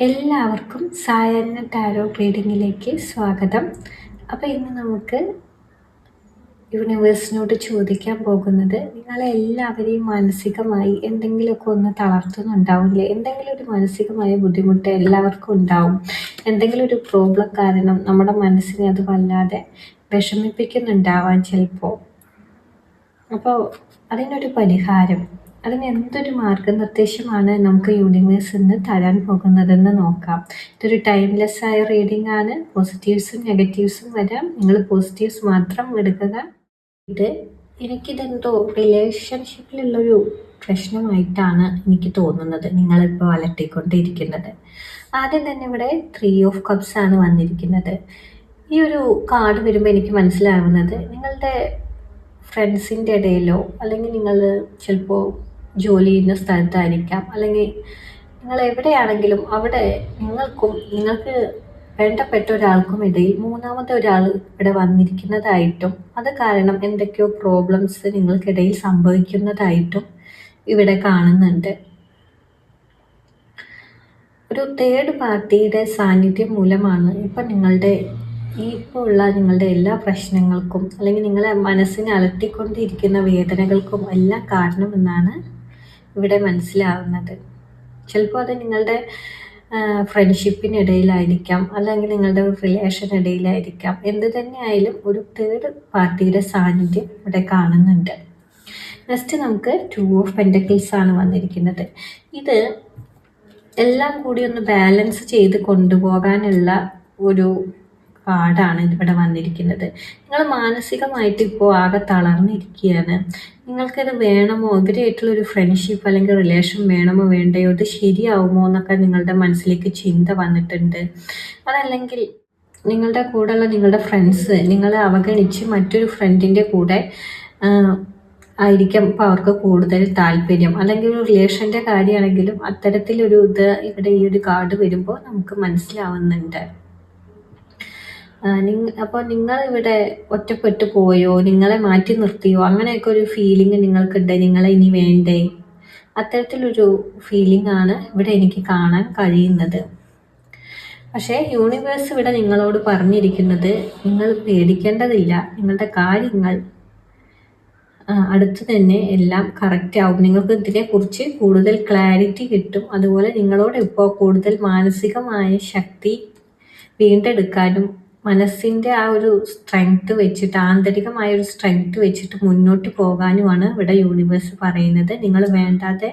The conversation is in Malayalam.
എല്ലാവർക്കും സായാഹ്ന ടാരോ റീഡിങ്ങിലേക്ക് സ്വാഗതം. അപ്പോൾ ഇന്ന് നമുക്ക് യൂണിവേഴ്സിനോട് ചോദിക്കാൻ പോകുന്നത്, നിങ്ങളെല്ലാവരെയും മാനസികമായി എന്തെങ്കിലുമൊക്കെ ഒന്ന് തളർത്തുന്നുണ്ടാവില്ലേ? എന്തെങ്കിലും ഒരു മാനസികമായ ബുദ്ധിമുട്ട് എല്ലാവർക്കും ഉണ്ടാവും. എന്തെങ്കിലും ഒരു പ്രോബ്ലം കാരണം നമ്മുടെ മനസ്സിനെ അത് വല്ലാതെ വിഷമിപ്പിക്കുന്നുണ്ടാവാൻ ചിലപ്പോൾ. അപ്പോൾ അതിനൊരു പരിഹാരം, അതിന് എന്തൊരു മാർഗനിർദ്ദേശമാണ് നമുക്ക് യൂണിവേഴ്സ് ഇന്ന് തരാൻ പോകുന്നതെന്ന് നോക്കാം. ഇതൊരു ടൈംലെസ് ആയ റീഡിംഗ് ആണ്. പോസിറ്റീവ്സും നെഗറ്റീവ്സും വരാം. നിങ്ങൾ പോസിറ്റീവ്സ് മാത്രം എടുക്കുക. എനിക്കിതെന്തോ റിലേഷൻഷിപ്പിലുള്ളൊരു പ്രശ്നമായിട്ടാണ് എനിക്ക് തോന്നുന്നത് നിങ്ങളിപ്പോൾ അലട്ടിക്കൊണ്ടിരിക്കുന്നത്. ആദ്യം തന്നെ ഇവിടെ 3 ഓഫ് കപ്സ് ആണ് വന്നിരിക്കുന്നത്. ഈ ഒരു കാർഡ് വരുമ്പോൾ എനിക്ക് മനസ്സിലാവുന്നത്, നിങ്ങളുടെ ഫ്രണ്ട്സിൻ്റെ ഇടയിലോ അല്ലെങ്കിൽ നിങ്ങൾ ചിലപ്പോൾ ജോലി ചെയ്യുന്ന സ്ഥലത്തായിരിക്കാം, അല്ലെങ്കിൽ നിങ്ങൾ എവിടെയാണെങ്കിലും അവിടെ നിങ്ങൾക്ക് വേണ്ടപ്പെട്ട ഒരാൾക്കും ഇടയിൽ മൂന്നാമത്തെ ഒരാൾ ഇവിടെ വന്നിരിക്കുന്നതായിട്ടും അത് കാരണം എന്തൊക്കെയോ പ്രോബ്ലംസ് നിങ്ങൾക്കിടയിൽ സംഭവിക്കുന്നതായിട്ടും ഇവിടെ കാണുന്നുണ്ട്. ഒരു തേർഡ് പാർട്ടിയുടെ സാന്നിധ്യം മൂലമാണ് ഇപ്പം ഇപ്പോൾ ഉള്ള നിങ്ങളുടെ എല്ലാ പ്രശ്നങ്ങൾക്കും അല്ലെങ്കിൽ നിങ്ങളെ മനസ്സിനെ അലട്ടിക്കൊണ്ടിരിക്കുന്ന വേദനകൾക്കും എല്ലാം കാരണമെന്നാണ് ഇവിടെ മനസ്സിലാവുന്നത്. ചിലപ്പോൾ അത് നിങ്ങളുടെ ഫ്രണ്ട്ഷിപ്പിനിടയിലായിരിക്കാം, അല്ലെങ്കിൽ നിങ്ങളുടെ റിലേഷനിടയിലായിരിക്കാം. എന്ത് തന്നെയായാലും ഒരു തേർഡ് പാർട്ടിയുടെ സാന്നിധ്യം ഇവിടെ കാണുന്നുണ്ട്. നെക്സ്റ്റ് നമുക്ക് 2 ഓഫ് പെൻറ്റക്കിൾസ് ആണ് വന്നിരിക്കുന്നത്. ഇത് എല്ലാം കൂടി ഒന്ന് ബാലൻസ് ചെയ്ത് കൊണ്ടുപോകാനുള്ള ഒരു കാർഡാണ് ഇവിടെ വന്നിരിക്കുന്നത്. നിങ്ങൾ മാനസികമായിട്ട് ഇപ്പോൾ ആകെ തളർന്നിരിക്കുകയാണ്. നിങ്ങൾക്കത് വേണമോ, ഇവരായിട്ടുള്ളൊരു ഫ്രണ്ട്ഷിപ്പ് അല്ലെങ്കിൽ റിലേഷൻ വേണമോ വേണ്ടയോ, ഇത് ശരിയാവുമോ എന്നൊക്കെ നിങ്ങളുടെ മനസ്സിലേക്ക് ചിന്ത വന്നിട്ടുണ്ട്. അതല്ലെങ്കിൽ നിങ്ങളുടെ കൂടെയുള്ള നിങ്ങളുടെ ഫ്രണ്ട്സ് നിങ്ങളെ അവഗണിച്ച് മറ്റൊരു ഫ്രണ്ടിൻ്റെ കൂടെ ആയിരിക്കാം ഇപ്പോൾ അവർക്ക് കൂടുതൽ താല്പര്യം. അല്ലെങ്കിൽ ഒരു റിലേഷൻ്റെ കാര്യമാണെങ്കിലും അത്തരത്തിലൊരു ഇത് ഇവിടെ ഈ ഒരു കാർഡ് വരുമ്പോൾ നമുക്ക് മനസ്സിലാവുന്നുണ്ട്. അപ്പോൾ നിങ്ങളിവിടെ ഒറ്റപ്പെട്ടു പോയോ, നിങ്ങളെ മാറ്റി നിർത്തിയോ, അങ്ങനെയൊക്കെ ഒരു ഫീലിംഗ് നിങ്ങൾക്കുണ്ട്. നിങ്ങളെ ഇനി വേണ്ടേ, അത്തരത്തിലൊരു ഫീലിംഗ് ആണ് ഇവിടെ എനിക്ക് കാണാൻ കഴിയുന്നത്. പക്ഷേ യൂണിവേഴ്സ് ഇവിടെ നിങ്ങളോട് പറഞ്ഞിരിക്കുന്നത്, നിങ്ങൾ പേടിക്കേണ്ടതില്ല, നിങ്ങളുടെ കാര്യങ്ങൾ അടുത്ത് തന്നെ എല്ലാം കറക്റ്റ് ആവും. നിങ്ങൾക്ക് ഇതിനെക്കുറിച്ച് കൂടുതൽ ക്ലാരിറ്റി കിട്ടും. അതുപോലെ നിങ്ങളോട് ഇപ്പോൾ കൂടുതൽ മാനസികമായ ശക്തി വീണ്ടെടുക്കാനും മനസ്സിൻ്റെ ആ ഒരു സ്ട്രെങ്ത് വെച്ചിട്ട്, ആന്തരികമായ ഒരു സ്ട്രെങ്ത് വെച്ചിട്ട് മുന്നോട്ട് പോകാനുമാണ് ഇവിടെ യൂണിവേഴ്സ് പറയുന്നത്. നിങ്ങൾ വേണ്ടാതെ